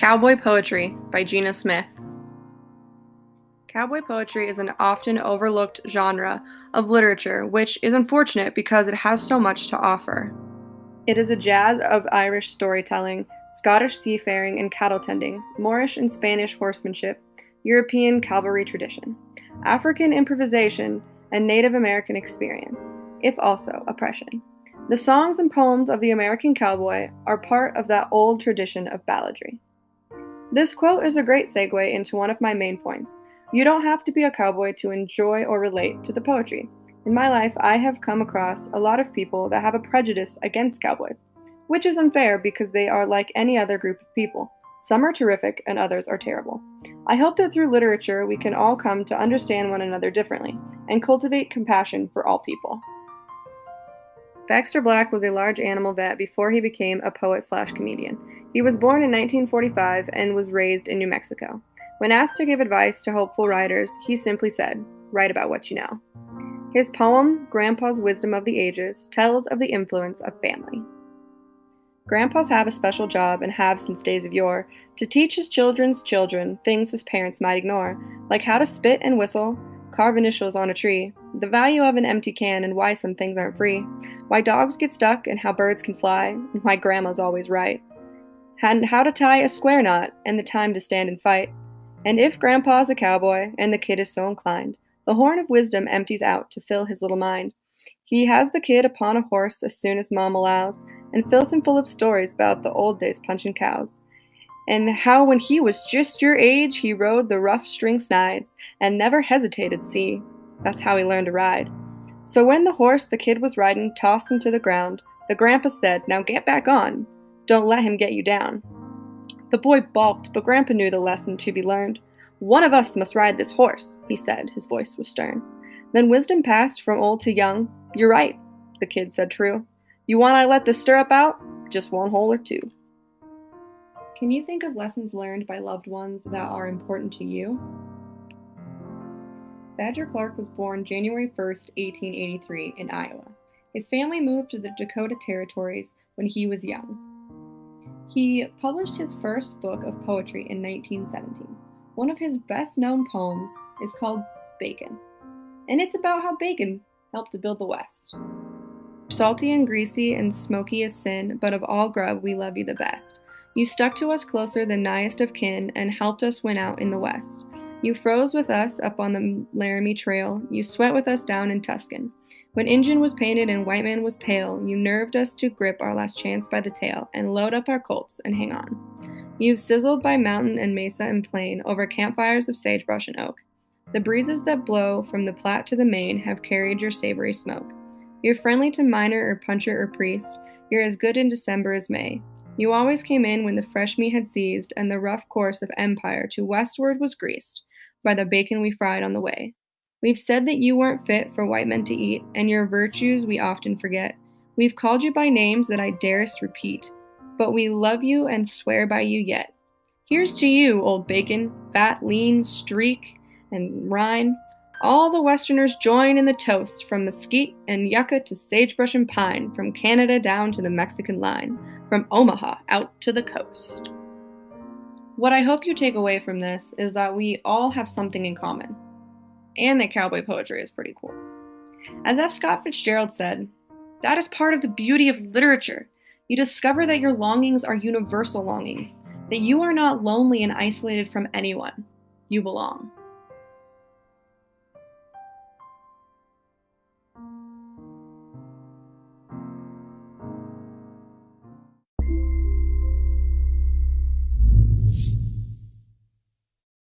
Cowboy Poetry by Gina Smith. Cowboy poetry is an often overlooked genre of literature, which is unfortunate because it has so much to offer. It is a jazz of Irish storytelling, Scottish seafaring and cattle tending, Moorish and Spanish horsemanship, European cavalry tradition, African improvisation, and Native American experience, if also oppression. The songs and poems of the American cowboy are part of that old tradition of balladry. This quote is a great segue into one of my main points. You don't have to be a cowboy to enjoy or relate to the poetry. In my life, I have come across a lot of people that have a prejudice against cowboys, which is unfair because they are like any other group of people. Some are terrific and others are terrible. I hope that through literature we can all come to understand one another differently and cultivate compassion for all people. Baxter Black was a large animal vet before he became a poet/comedian. He was born in 1945 and was raised in New Mexico. When asked to give advice to hopeful writers, he simply said, "Write about what you know." His poem, Grandpa's Wisdom of the Ages, tells of the influence of family. Grandpas have a special job and have since days of yore to teach his children's children things his parents might ignore, like how to spit and whistle, carve initials on a tree, the value of an empty can and why some things aren't free, why dogs get stuck and how birds can fly, and why grandma's always right, and how to tie a square knot and the time to stand and fight. And if grandpa's a cowboy and the kid is so inclined, the horn of wisdom empties out to fill his little mind. He has the kid upon a horse as soon as mom allows, and fills him full of stories about the old days punching cows, and how when he was just your age he rode the rough string snides and never hesitated, see. That's how he learned to ride. So when the horse the kid was riding tossed him to the ground, the grandpa said, "Now get back on. Don't let him get you down." The boy balked, but grandpa knew the lesson to be learned. "One of us must ride this horse," he said, his voice was stern. Then wisdom passed from old to young. "You're right," the kid said true. "You want I let the stirrup out? Just one hole or two." Can you think of lessons learned by loved ones that are important to you? Badger Clark was born January 1st, 1883 in Iowa. His family moved to the Dakota Territories when he was young. He published his first book of poetry in 1917. One of his best-known poems is called Bacon, and it's about how bacon helped to build the West. Salty and greasy and smoky as sin, but of all grub we love you the best. You stuck to us closer than nighest of kin and helped us win out in the West. You froze with us up on the Laramie Trail, you sweat with us down in Tuscan. When Injun was painted and white man was pale, you nerved us to grip our last chance by the tail and load up our Colts and hang on. You've sizzled by mountain and mesa and plain over campfires of sagebrush and oak. The breezes that blow from the Platte to the Main have carried your savory smoke. You're friendly to miner or puncher or priest, you're as good in December as May. You always came in when the fresh meat had seized and the rough course of empire to westward was greased by the bacon we fried on the way. We've said that you weren't fit for white men to eat, and your virtues we often forget. We've called you by names that I darest repeat, but we love you and swear by you yet. Here's to you, old bacon, fat, lean, streak, and rind. All the Westerners join in the toast, from mesquite and yucca to sagebrush and pine, from Canada down to the Mexican line, from Omaha out to the coast. What I hope you take away from this is that we all have something in common, and that cowboy poetry is pretty cool. As F. Scott Fitzgerald said, that is part of the beauty of literature. You discover that your longings are universal longings, that you are not lonely and isolated from anyone. You belong.